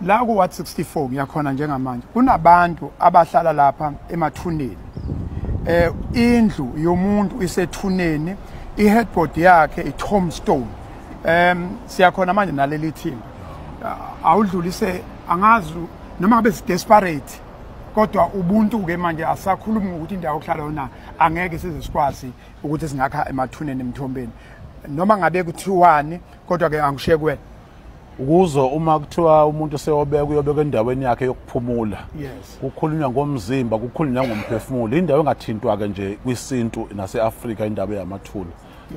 La ku Ward 64 ngiyakhona njengamanje kunabantu abahlala lapha emathuneni. Indlu yomuntu isethuneni, iheadboard yakhe iTombstone. Siyakhona manje naleli team. Awudlulise angazi noma ngabe desperate kodwa ubuntu ke manje asakhuluma ukuthi indawo yokuhlala yona angeke size sikwazi ukuthi singakha emathuneni emthombeni noma ngabe kuthiwani kodwa ke angishiye kuwena ukuzo uma kuthiwa umuntu seyobeka uyobeka endaweni yakhe yokuphumula yes kukhulunywa ngomzimba kukhulunywa ngomphefumulo indawo engathintwa ke nje kwisintu naseAfrika indawo yamathuna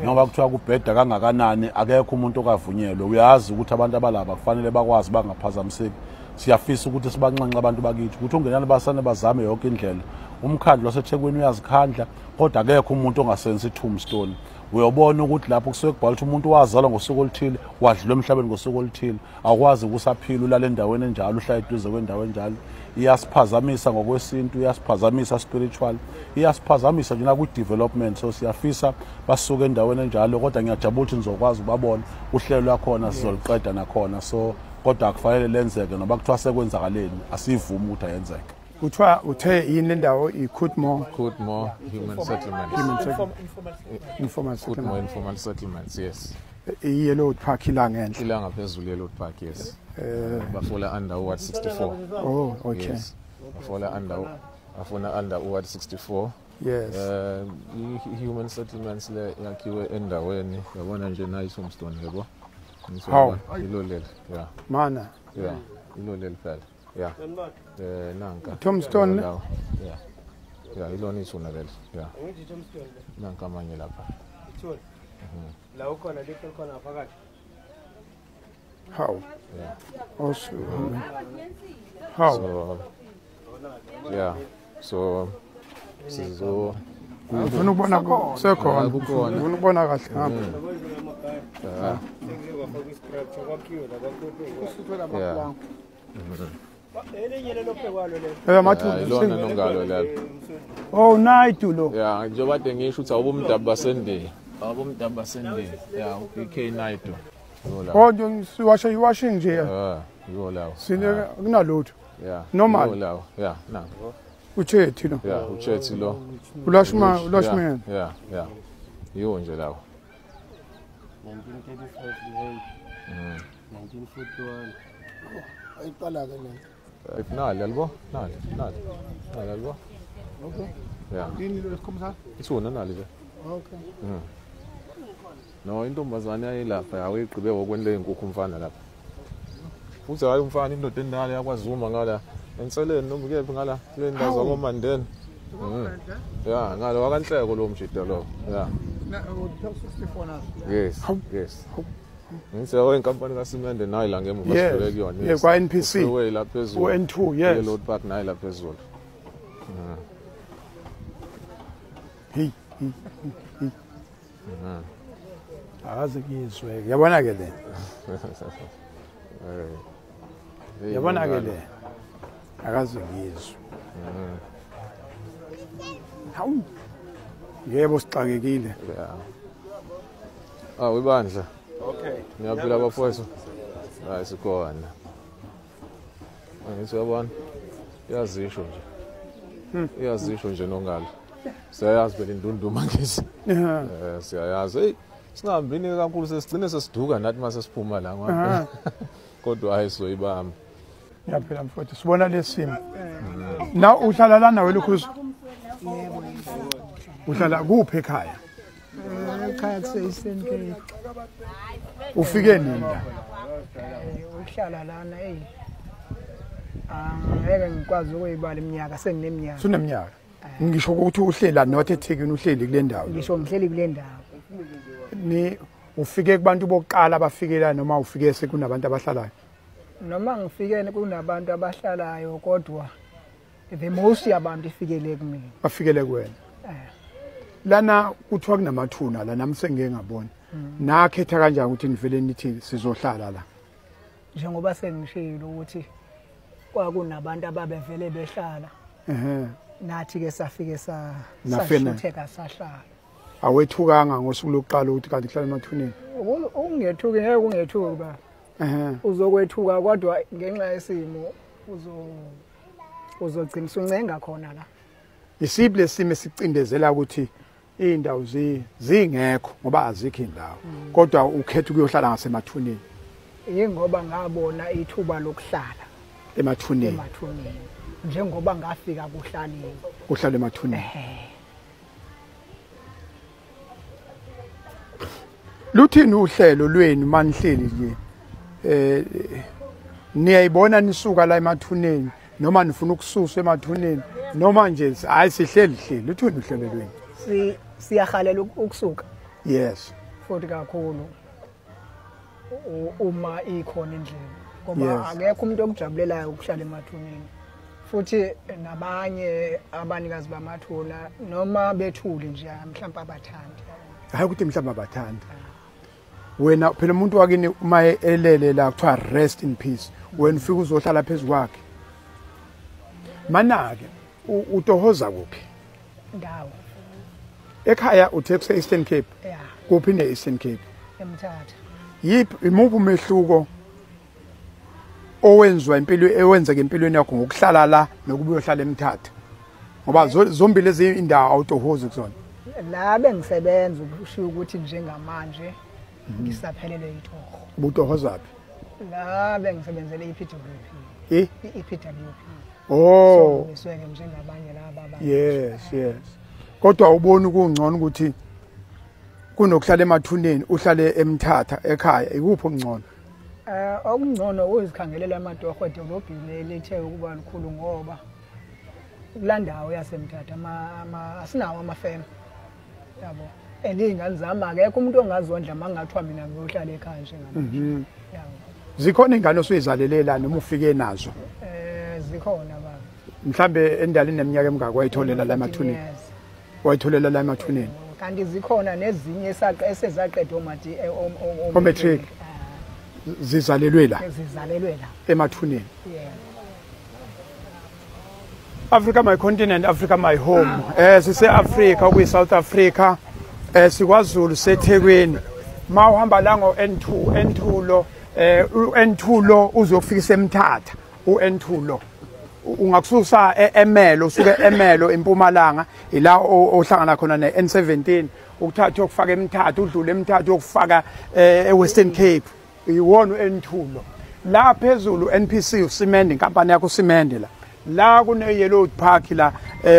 ngoba kuthiwa kubheda kangakanani akekho umuntu okavunyelwe uyazi ukuthi abantu abalaba kufanele bakwazi bangaphazamiseki siyafisa ukuthi sibanxanxe abantu bakithi ukuthi ungenani basane bazame yonke indlela umkhandlo waseThekwini uyazikhandla kodwa akekho umuntu ongasenza iTombstone uyobona ukuthi lapho kusuke kubhala ukuthi umuntu wazalwa ngosuku oluthile wadlula emhlabeni ngosuku oluthile akwazi ukusaphila ulala endaweni enjalo uhlala eduze kwendawo enjalo iyasiphazamisa ngokwesintu iyasiphazamisa spiritual iyasiphazamisa nje na ku development so siyafisa basuke endaweni enjalo kodwa ngiyajabula ukuthi nizokwazi ukubabona uhlelo lwakhona sizoliqeda nakhona so kodwa akufanele lenzeke noba kuthiwa sekwenzakaleni asivumi ukuthi ayenzeke kuthiwa uthe yini lendawo iCoodmore Human Settlement informal settlements yes Yellow Park ilangenhle ilanga phezulu Yellow Park yes bafola under Ward 64 oh okay yes. bafola under Ward 64 yes human settlements le yakhiwe endaweni yabona nje na iTombstone yebo how ilolele yeah mana yeah ilolele phela yeah nanka Tombstone yeah ilona ithuna leli yeah nanka manje lapha ithuna la ukhona litho khona phakathi how yeah also how so yeah so sizo ufuna ukubona kusekhona ufuna ukubona kahle ngapha yeah ilona nongalo lapha oh nayidu lo yeah njengoba de ngisho ukuthi awubumdaba basendeni yeah uBK Naidoo kodwa siwashe nje yiwo lawo sine kunalutho yeah normal yiwo lawo yeah na uchethi lo yeah uchethi lo ulashman yeah yiwo nje lawo 1935 1941 ayiqala ke le nali yalbo nali yalbo okay yeah yini lo sikhomisa isona nali ke okay no intombazane ayilapha awuyigqibe ngokwenile inkukhu umfana lapha futhi hayi umfana indoda endala yakwaZuma ngala enseleni noma kephi ngala kule ndawo zakoMandeni yeah ngalo wakanhleko lo mjida lo yeah na 64 nazo yes ngise inkampani kaSimende nayi la ngemuva sivele kuyona yes kwa NPC way la phezulu N2 yes Yellow Park nayi la phezulu hey akaze kuyizwe yabona ke le yabona ke le akaze kuyizwe hawu yebo sixakekile webandla okay niyaphila bafowethu hayi sikhona ngithi yabona iyazisho nje nongalo siyayazi phela indunduma ngisi siyayazi hey singahambini kakhulu sesigcine sesiduka nathi mase siphuma la ngoba kodwa hayi soyibamba yaphela mfowethu sibona lesimo na uhlala lana wena ukhuzo yebo uhlala kuphi ekhaya ekhaya kuseyisenkeni ufike nini la uhlala lana ngeke ngikwazi ukuyibala iminyaka sengineminyaka suneminyaka ngisho ukuthi uhlela not eThekwini uhleli kule ndawo ngisho ngihleli kule ndawo ni ufike kubantu bokuqala abafikela noma ufike sekunabantu abahlalayo noma ngifikene kunabantu abahlalayo kodwa the most yabantu ifikele kimi bafikele kuwena lana kuthiwa kunamathuna la nami sengeke ngabona nakhetha kanjani ukuthi nivele nithi sizohlala la njengoba sengishilo ukuthi kwakunabantu ababevele behlala nathi ke safike sashutheka sahlala awethukanga ngosuku lokuqala ukuthi kanti kuhlala emathuneni ungethuki ngeke ungethuki ba uzokwethuka kodwa ngenxa yesimo uzogcina usuncenga khona la. Isiphi lesimo esicindezela ukuthi indawo zingekho ngoba azikho indawo kodwa ukhetha ukuyohlala ngasemathuneni? Ingoba ngabona ithuba lokuhlala emathuneni njengoba ngafika kuhlaliwe kuhlala emathuneni. Luthini uhlelo lwenu manihleli nje niyayibona nisuka la emathuneni noma nifuna ukususwa emathuneni noma nje hayi sihleli luthini uhlelo lwenu? Siyahalela ukusuka. Yes. Futhi kakhulu uma ikhona indlela ngoba akekho umuntu okujabulelayo ukuhlala emathuneni. Futhi nabanye abanikazi bamathuna noma bethuli nje mhlawumbe abathandi. Hayi ukuthi mhlawumbe abathandi. Wena phela umuntu wakini uma elele la kuthiwa rest in peace, wena ufika uzohlala phezulu kwakhe. Mana ke utohoza kuphi? Ndawo. Ekhaya uthe kuse Eastern Cape. Yeah. Kuphi ne Eastern Cape? eMthatha. Yiphi imuphi umehluko owenzwa ewenzeka empilweni yakho ngokuhlala la nokubuya uhlala eMthatha? Ngoba zombili lezi indawo awutohoza kuzona. La bengisebenza ukusho ukuthi njengamanje ngisaphelele itoho. Ubutohozaphi? La bengisebenzele iPWP. iPWP. Oh. Ngisweke njengabanye laba. Yes. Kodwa ubona ukungcono ukuthi kunokuhlala emathuneni uhlale eMthatha ekhaya ikuphi okungcono? Okungcono uzikhangelela amatoho edolobheni lethe ukuba likhulu ngoba kulandawo yaseMthatha asinawo amafema yabo elingani zama akekho umuntu ongazondla mangathiwa mina ngiyohlala ekhaya njengamanje. Yabo zikhona ingane osuyizalelela noma ufike nazo? Zikhona baba. Mhlambe endalini neminyaka emingaka wayitholela la emathuneni? Wayitholela la emathuneni? Kanti zikhona nezinye esezaqedwa matric zizalelwe la emathuneni. Africa my continent, Africa my home. Sise Africa kuyi South Africa. SiKwaZulu seThekwini. Ma uhamba la ngo N2 lo uzofikisa eMthatha uN2 lo. Ungakususa eMelo usuke eMelo eMpumalanga ila ohlangana khona neN17 ukuthatha ukufaka eMthatha udlule eMthatha ukufaka eWestern Cape iwona uN2 lo. La phezulu NPC uSimende inkampani yakho uSimende la kune Yellow Park la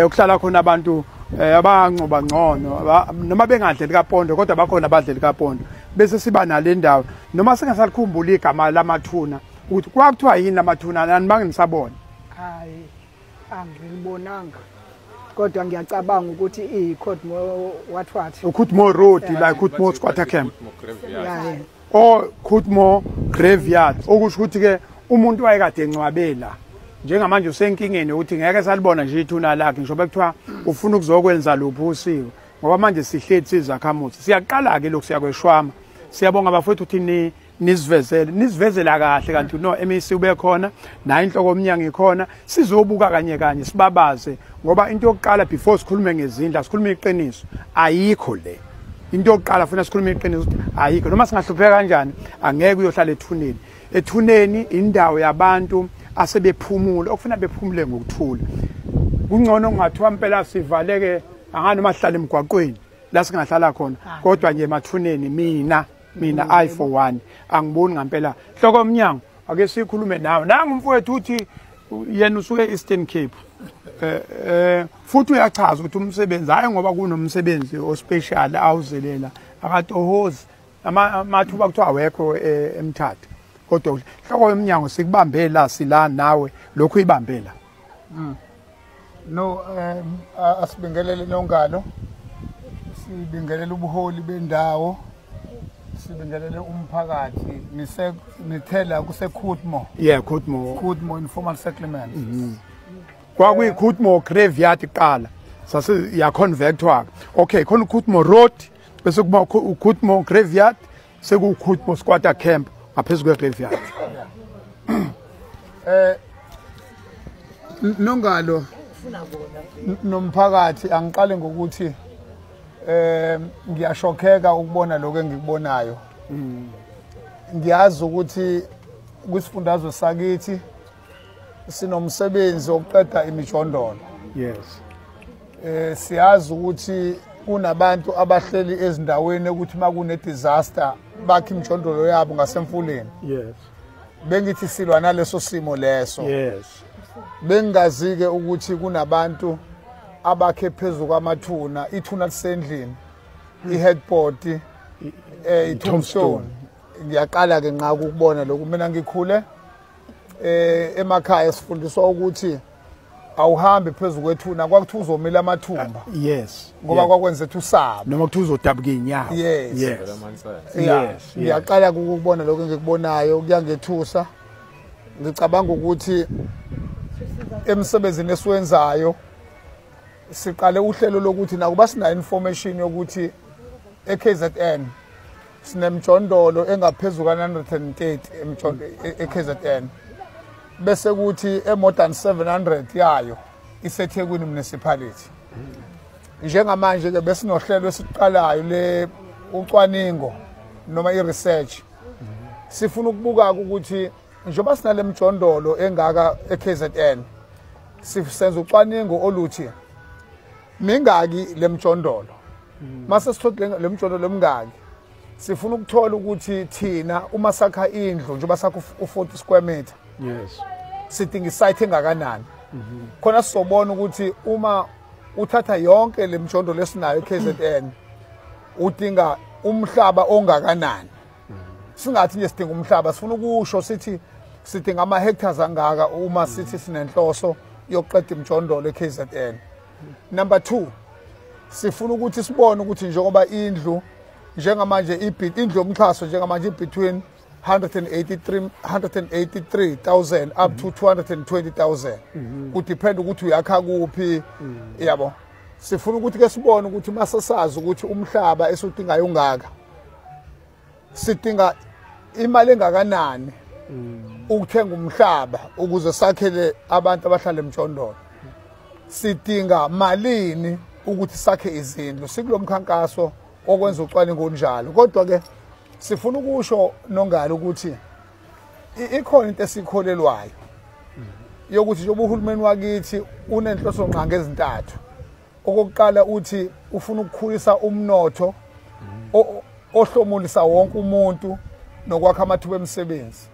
okuhlala khona abantu abangcoba ngcono noma bengadleli kaPondo kodwa bakhona abadleli kaPondo bese siba nale ndawo noma singasalikhumbula igama lamathuna ukuthi kwakuthiwa yini lamathuna nani bangisabona. Hayi angilibonanga kodwa ngiyacabanga ukuthi iKhutmo what uKhutmo Road la Khutmo Squatter Camp Khutmo Graveyard okusho ukuthi ke umuntu wayekade encwabela njengamanje usenkingeni ukuthi ngeke salibona nje ithuna lakhe ngisho bekuthiwa ufuna ukuzokwenza luphi usiko ngoba manje sihleli sizakhamuthi siyaqala ke lokho siyakweshwama siyabonga bafowethu ukuthi nisivezela kahle kanti no MEC ube khona na inhloko omnyango ikhona sizobuka kanye sibabaze ngoba into yokuqala before sikhulume ngezindla sikhulume iqiniso ayikho le into yokuqala funa sikhulume iqiniso ukuthi ayikho noma singahlupheka kanjani angeke uyohlala ethuneni indawo yabantu asebephumula okufuna bephumule ngokuthula kungcono ungathiwa impela sivaleke angani mahlala emgwaqweni la singahlala khona kodwa nje emathuneni mina I for one angiboni ngempela hloko omnyango ake sikhulume nawe nanga umfowethu uthi yena usuke Eastern Cape futhi uyachaza ukuthi umsebenzi hayi ngoba kunomsebenzi ospecial awuzelela akatohozi amathuba kuthiwa awekho eMthatha kodwa hloko yomnyango sikubambe la sila nawe lokhu ibambela no asibingelele nonkalo sibingelela ubuholi bendawo sibingelele umphakathi nithela kuseKhutmo Khutmo informal settlement kwakuyi Khutmo Graveyard qala sase ya convertwa okay khona uKhutmo Road bese kuba uKhutmo Graveyard sekuKhutmo Squatter Camp ngaphezulu kwe-graveyard. Nongalo nomphakathi angiqale ngokuthi ngiyashokheka ukubona lokho engikubonayo. Ngiyazi ukuthi kwisifundazwe sakithi sinomsebenzi wokuqeda imijondolo. Yes. Siyazi ukuthi kunabantu abahleli ezindaweni ukuthi makune disaster bakhe imijondolo yabo ngasemfuleni. Yes. Bengithi silwa naleso simo leso. Yes. Bengazi ke ukuthi kunabantu abakhe phezulu kwamathuna, ithuna lisendlini, iheadboard, i-tombstone. Ngiyaqala ke nqa ukubona lokho. Mina ngikhule emakhaya sifundiswa ukuthi awuhambe phezulu kwethuna kwakuthi uzomila amathumba. Yes. Ngoba kwakwenzethu usaba. Noma kuthi uzodabuka inyawo. Yes. Yes. Yes. Ngiyaqala ukubona lokho engikubonayo kuyangethusa. Ngicabanga ukuthi emsebenzini esiwenzayo siqale uhlelo lokuthi nakuba sina information yokuthi eKZN sinemjondolo engaphezulu ka-130 eKZN bese kuthi more than 700 yayo iseThekwini municipality. Njengamanje ke besinohlelo esiqalayo le ucwaningo noma i-research. Sifuna ukubuka ukuthi njengoba sinale mjondolo engaka eKZN sisenza ucwaningo oluthi mingaki lemjondolo. Mase sithola lemjondolo emingaki sifuna ukuthola ukuthi thina uma sakha indlu njengoba sakha u40 square meter. Yes. Sidinga isite engakanani. Khona sizobona ukuthi uma uthatha yonke lemjondolo lesinayo eKZN udinga umhlaba ongakanani. Singathi nje sidinga umhlaba, sifuna ukusho sithi sidinga ama hectares angaka uma sithi sinenhloso yokuqeda imjondolo eKZN. Number 2, sifuna ukuthi sibone ukuthi njengoba indlu njengamanje indlu yomxhaso njengamanje between 183,000 up to 220,000. Kudepend ukuthi uyakha kuphi, yabo. Sifuna ukuthi ke sibone ukuthi mase sazi ukuthi umhlaba esudingayo ungaka. Sidinga imali engakanani ukuthenga umhlaba ukuze sakhele abantu abahlala emjondolo. Sidinga malini ukuthi sakhe izindlu. Sikulomkhankaso okwenza ucwaningo onjalo. Kodwa ke sifuna ukusho nongalo ukuthi ikhona into esikholelwayo yokuthi njengoba uhulumeni wakithi unenhloso nqanga ezintathu. Okokuqala uthi ufuna ukukhulisa umnotho ohlomulisa wonke umuntu nokwakha amathuba emisebenzi.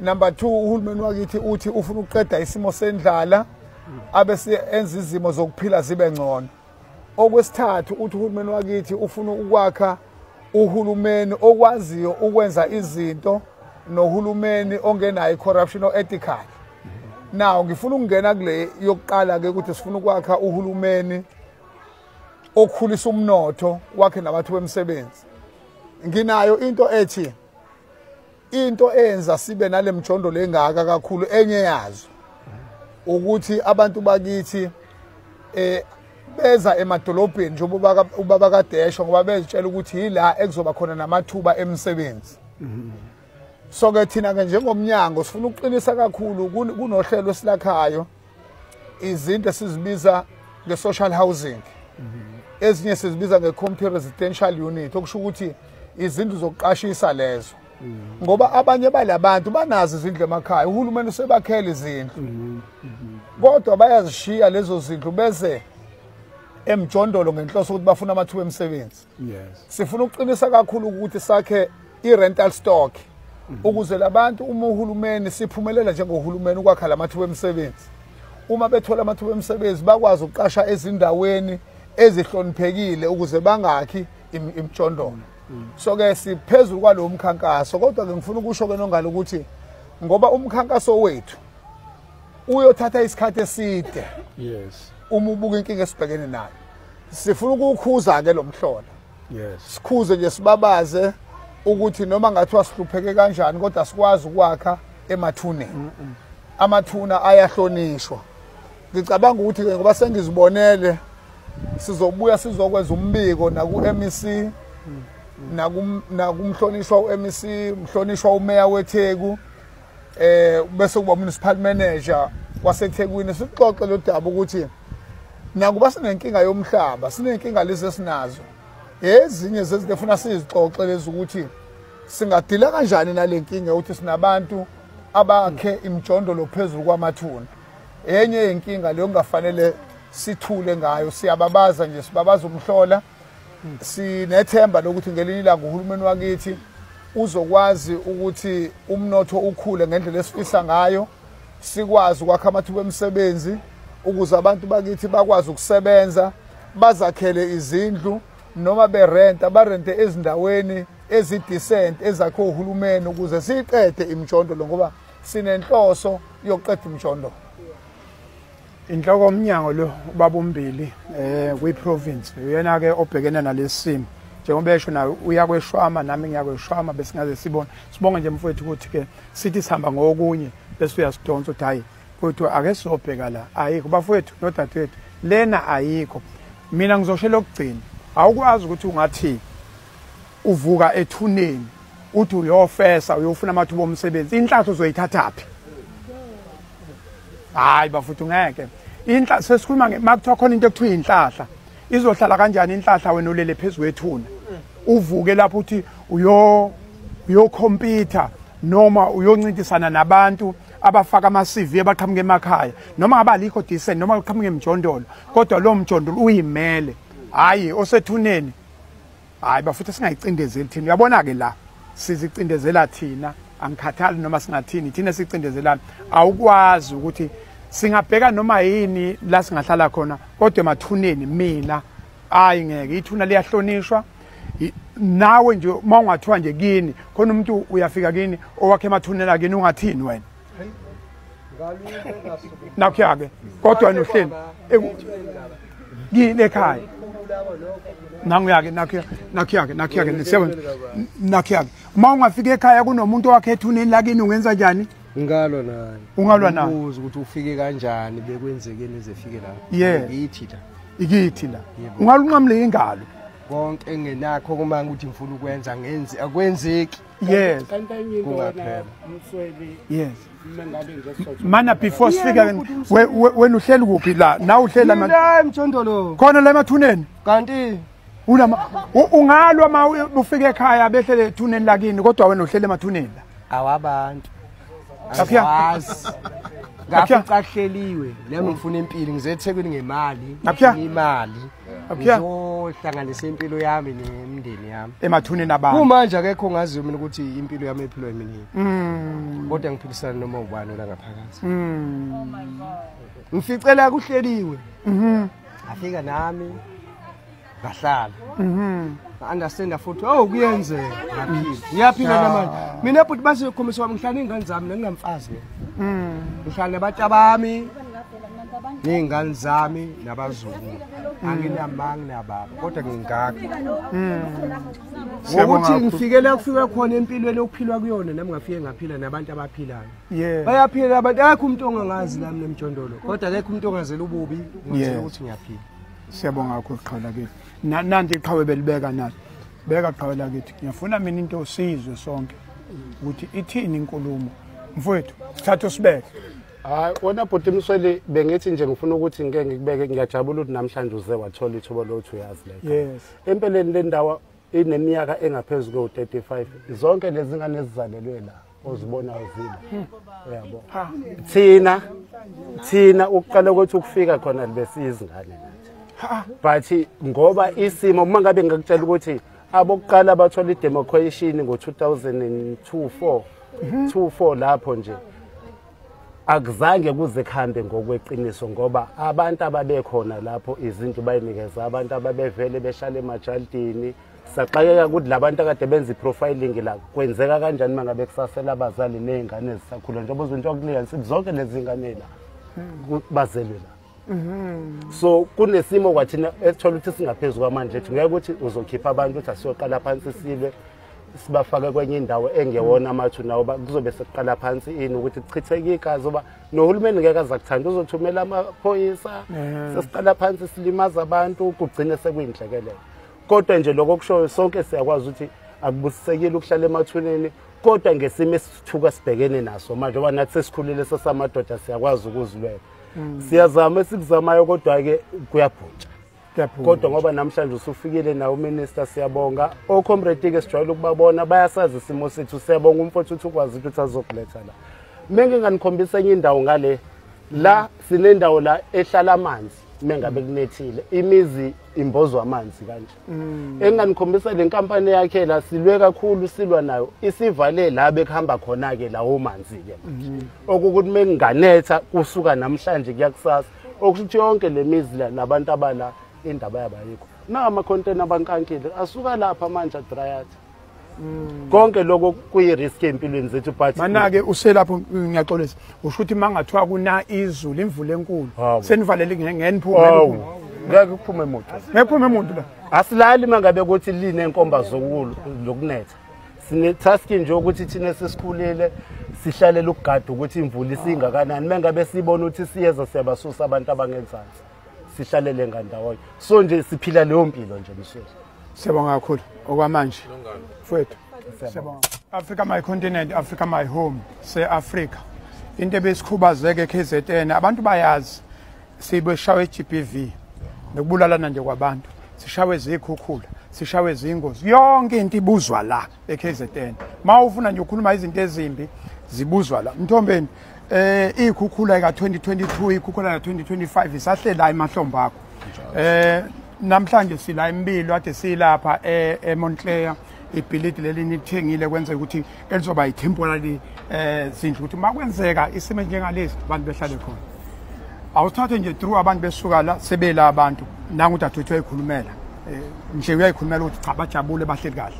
Number 2, uhulumeni wakithi uthi ufuna ukuqeda isimo sendlala abese enza izimo zokuphila zibe ngcono. Okwesithathu uthi uhulumeni wakithi ufuna ukwakha uhulumeni okwaziyo ukwenza izinto nohulumeni ongenayo corruption o ethical. Now ngifuna ukungena kule yokuqala ke ukuthi sifuna ukwakha uhulumeni okhulisa umnotho wakhe nabathu bemsebenzi. Nginayo into ethi into enza sibe nale mjondolo engaka kakhulu enye yazo ukuthi abantu bakithi beza emadolobheni njengoba ubaba kaDesho ngoba bezitshela ukuthi yila ekuzoba khona namathuba emisebenzi. So ke thina ke njengomnyango sifuna ukuqinisa kakhulu kunohlelo esilakhayo izinto esizibiza nge-social housing. Ezinye sizibiza nge-community residential unit okusho ukuthi izindlu zokuqashisa lezo. Ngoba abanye balabantu banazi izindlu emakhaya, uhulumeni usebakhela izindlu. Kodwa bayazishiya lezo zindlu beze emjondolo ngenhloso ukuthi bafuna amathuba emisebenzi. Yes. Sifuna ukuqinisa kakhulu ukuthi sakhe i-rental stock ukuze labantu uma uhulumeni siphumelela njengohulumeni ukwakha lamathuba emisebenzi. Uma bethola amathuba emisebenzi bakwazi ukuqasha ezindaweni ezihloniphekile ukuze bangakhi imjondolo. So ke siphezulu kwalo mkhankaso kodwa ke ngifuna ukusho ke nongalo ukuthi ngoba umkhankaso wethu uyothatha isikhathi eside. Yes. Uma ubuka inkinga esibhekene nayo sifuna ukukhuza ke lo mhlola. Yes. Sikhuze nje sibabaze ukuthi noma ngathiwa sihlupheke kanjani kodwa sikwazi ukwakha emathuneni. Amathuna ayahlonishwa. Ngicabanga ukuthi ke ngoba sengizibonele sizobuya sizokwenza umbiko naku-MEC nakumhlonishwa u-MEC, umhlonishwa umeya weTheku bese kuba municipal manager waseThekwini sixoxe lo daba ukuthi nakuba sinenkinga yomhlaba sinenkinga lezi esinazo ezinye zezinto efuna sizixoxe lezi ukuthi singadila kanjani nalenkinga ukuthi sinabantu abakhe imjondolo phezulu kwamathuna. Enye inkinga leyo kungafanele sithule ngayo, siyababaza nje, sibabaza umhlola. Sinethemba lokuthi ngelinye ilanga uhulumeni wakithi uzokwazi ukuthi umnotho ukhule ngendlela esifisa ngayo, sikwazi ukwakha amathuba emisebenzi ukuze abantu bakithi bakwazi ukusebenza, bazakhele izindlu noma barente ezindaweni ezidecent ezakhiwe uhulumeni ukuze siqede imjondolo ngoba sinenhloso yokuqeda imjondolo. Inhloko omnyango lo ubaba uMbili kwi-province uyena ke obhekene nalesimo njengoba esho nayo uya kweshwama nami ngiya kweshwama besingaze sibonge nje mfowethu ukuthi ke sithi sihamba ngokunye bese uyasidonsa ukuthi hayi kodwa ake sobheka la ayikho bafowethu nodadewethu lena ayikho. Mina ngizoshela lokugcina awukwazi ukuthi ungathi uvuka ethuneni uthi uyofesa uyofuna amathuba omsebenzi inhlanhla uzoyithathaphi. Hayi bafuthu ngeke inhlanhla sesikhuluma makuthiwa khona into ekuthiwa inhlahla izohlala kanjani inhlahla wena ulele phezulu kwethuna uvuke lapho uthi uyokhompyutha noma uyoncintisana nabantu abafaka ama-CV abaqhamuka emakhaya noma ngaba alikho decent noma uqhamuka emjondolo kodwa lo mjondolo uyimele hayi osethuneni. Hayi bafuthu singayicindezeli thina uyabona-ke la sizicindezela thina angikhathali noma singathini thina sicindezelana awukwazi ukuthi singabheka noma yini la singahlala khona kodwa emathuneni mina hayi ngeke ithuna liyahlonishwa nawe nje mawungathiwa nje kini khona umuntu uyafika kini owakhe emathuneni akini ungathini wena nakuyake kodwa nohleli kini ekhaya nanguyake nakuyake nisebona nakuyake uma ungafika ekhaya kunomuntu owakhe ethuneni lakini ungenza njani? Ngalwa naye. Ungalwa naye. Ubuza ukuthi ufike kanjani bekwenzekeni ezefike la. Yeah. Ithi la. Ikithi la. Ungalunqamle ingalo. Konke engenakho kuma ukuthi ngifuna ukwenza ngenzi akwenzeki. Yes. Kungaphela. Yes. Mana before sifika wena uhleli kuphi la na uhlela la emjondolo khona la emathuneni kanti ulama ungalwa uma ufika ekhaya behlele ethuneni lakini kodwa wena uhlele emathuneni la awabantu awazi ngafica hleliwe nami ngifuna impilo ngizethekwini ngemali imali ngizohlanganisa impilo yami nemndeni yami emathuneni abantu kumanje akekho ngaziyo mina ukuthi impilo yami ephilwa yimi kodwa ngiphilisana noma ubani la ngaphakathi ngificela kuhleliwe afika nami ngahlala understand futhi kuyenzeka ngiyaphila namanje mina futhi basikhombisa wami ngihlala ingane zami nengamfazi ngihlala nabantu bami nengane zami nabazulu anginamanga nababa kodwa ngingaka ngokuthi ngifikele kufika khona empilweni okuphilwa kuyona nami ngafike ngaphila nabantu abaphilayo bayaphila abantu akho umuntu ongangazi nami nemjondolo kodwa akekho umuntu ongazela ububi ngizela ukuthi ngiyaphila. Siyabonga kakhulu Qhawela kithi nanti iqhawe belibeka nathi beka Qhawela kithi ngiyafuna mina into osizwe sonke ukuthi ithini inkulumo mfowethu thatha usibeke. Hayi wona bhuti Msweli bengithi nje ngifuna ukuthi ngeke ngikubeke ngiyajabula ukuthi namhlanje uze wathola ithuba lokuthi uyazi le. Yes. Empeleni le ndawo ineminyaka engaphezulu ko-35 zonke lezi ngane ezizalelwe la ozibonayo zile uyabo thina uqala ukuthi ukufika khona besiyizingane nathi but ngoba isimo uma ngabe ngakutshela ukuthi abokuqala bathola idemocration ngo-2002-4 lapho nje akuzange kuze kuhambe ngokweqiniso ngoba abantu ababekhona lapho izinto bayinikeza abantu ababevele beshala emajaldini saxakeka ukuthi labantu akade benza iprofiling la kwenzeka kanjani mangabe kusasela abazali nezingane ezisakhula njengoba uzinto okunika sithi zonke lezi ngane la bazelwe la so kunesimo kwathina ethola ukuthi singaphezulu kwamanje ngeke ukuthi uzokhipha abantu ukuthi asiyoqala phansi silwe sibafake kwenye indawo engewona amathu nawo kuzobe sekuqala phansi ini ukuthi kuchitheke igazi oba nohulumeni ngeke azakuthanda uzothumela amaphoyisa sesiqala phansi silimaza abantu kugcine sekuyindlekelelo kodwa nje lokho kushoyo sonke siyakwazi ukuthi akubusisekile ukuhlala emathuneni kodwa ngesimo esithuka sibhekene naso manje ngoba nathi sesikhulile sesamadoda siyakwazi ukuzilwela siyazama esikuzamayo kodwa ke kuyabhutsha kodwa ngoba namhlanje usufikile nawo uminister siyabonga ocomrade ke sijwayele ukubabona bayasazi isimo sethu siyabonga umfowethu ukuthi ukwazi ukuthi azokuletha la Menge nganikhombisa enye indawo ngale la sinendawo la ehlala amanzi mengabe kunethile imizi imbozwa amanzi kanje. Enganikhombisa le nkampani yakhe la silwe kakhulu silwa nayo isivale la bekuhamba khona ke lawo manzi ke. Okukuthi menganetha kusuka namhlanje kuyakusasa okuthi yonke le mizi la nabantu abala indaba yabayikho. Na ama container abankankile asuka lapha manje dryat. Konke lokho kuyi-risk empilweni zethu but mana-ke uselapho ngiyaxolisa usho ukuthi mangathiwa kuna izulu imvula enkulu senivalele ngeniphume ngeke kuphume umuntu ngephume umuntu la asilali mangabe ukuthi line enkomba zokulu lokunetha sine-task nje ukuthi thina sesikhulile sihlalela ukugada ukuthi imvula isingakanani mengabe sibona ukuthi siyeza siyabasusa abantu abangenzansi sihlalele ngandawonye so nje siphila leyo mpilo nje msusa. Siyabonga kakhulu okwamanje mfowethu. Siyabonga. Africa my continent, Africa my home, se-Afrika into ebesikhubazeke KZN abantu bayazi sibeshawe GBV nokubulalana nje kwabantu sishawe izikhukhula sishawe izingozi yonke into ibuzwa la eKZN mawufuna nje ukukhuluma izinto ezimbi zibuzwa la Mthombeni ikhukhula ka 2022 ikhukhula ka 2025 isahlela emahlombe akho namhlanje sila Imbilwa ade silapha eMontclair ibhilidi leli nithengile kwenza ukuthi elizoba yitemporary zindlu ukuthi makwenzeka isimo njengalesi abantu behlale khona awuthathe nje through abantu besuka la sebela abantu nanga udadewethu ekhulumela nje uyayikhulumela ukuthi cha bajabule bahleli kahle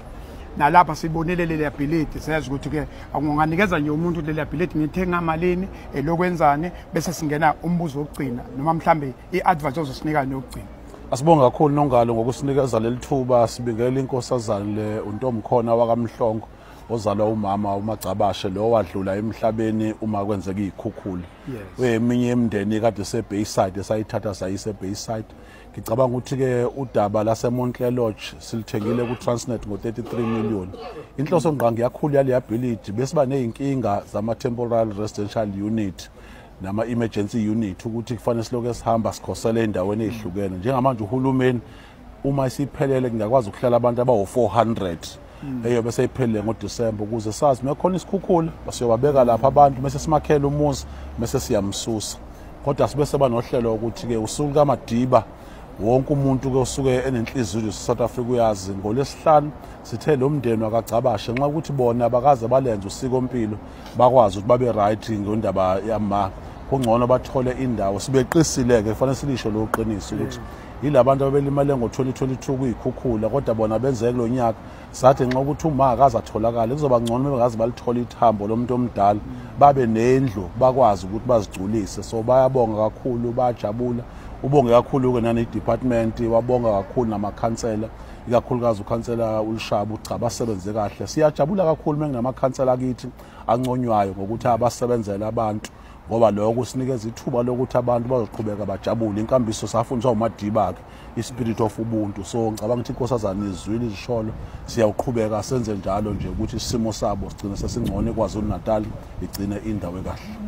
nalapha sibonele le ability siyazi ukuthi ke akunganikeza nje umuntu le ability ngithenga malini elokwenzani bese singena umbuzo wokugcina noma mhlambe iadvice ozosinika nokugcina. Asibonga kakhulu Nongalo ngokusinikeza leli thuba sibingela inkosazana le uNtomkhona wakaMhlongo ozalwa umama uMagcabashe lo wadlula emhlabeni uma kwenzeka izikhukhula. Weminye yemndeni kade seBayside esayithatha sayise Bayside. Ngicabanga ukuthi ke udaba laseMontclair Lodge silithengile kuTransnet ngo33 million. Inhloso ngqangi yakhulu yale ability besiba nezinkinga zama temporary residential unit nama emergency unit ukuthi kufanele siloke sihamba sikhosela endaweni ezihlukene njengamanje uhulumeni uma isiphelele ngiyakwazi ukuhlala abantu abawu400 eyobe seyiphelele ngoDisemba ukuze sazi mekhona isikhukhula basiyobabeka lapha abantu bese simakhela umuzi bese siyamsusa kodwa sibe seba nohlelo ukuthi ke usuku kaMadiba wonke umuntu ke usuke enenhliziyo South Africa uyazi ngolesihlanu sithe lo mndeni wakagcabashe nxa ukuthi bona abakaze balenza usiko impilo bakwazi ukuthi babe right ngendaba yama kungcono bathole indawo sibeqisile ke kufanele silisho lo qiniso ukuthi yilabantu abelimale ngo2022 kuyikhukhula kodwa bona benze kulonyaka sathi nxa ukuthi uma akaza atholakala kuzoba ngcono bengazi balithola ithambo lomuntu omdala babe nendlu bakwazi ukuthi bazigculise so bayabonga kakhulu bayajabula ubonge kakhulu ke nani department wabonga kakhulu namakhansela ikakhulukazi ukhansela uLishaba ucha basebenze kahle siyajabula kakhulu mengingamakhansela akithi anconywayo ngokuthi abasebenzela abantu ngoba lokho kusinikeza ithuba lokuthi abantu bazoqhubeka bajabule inkambiso safundiswa uMadiba ke ispirit of ubuntu so ngicabanga ukuthi inkosazana izwile izisholo siyaqhubeka senze njalo nje ukuthi isimo sabo sigcine sesingcono kwaZulu Natal igcine indawo kahle.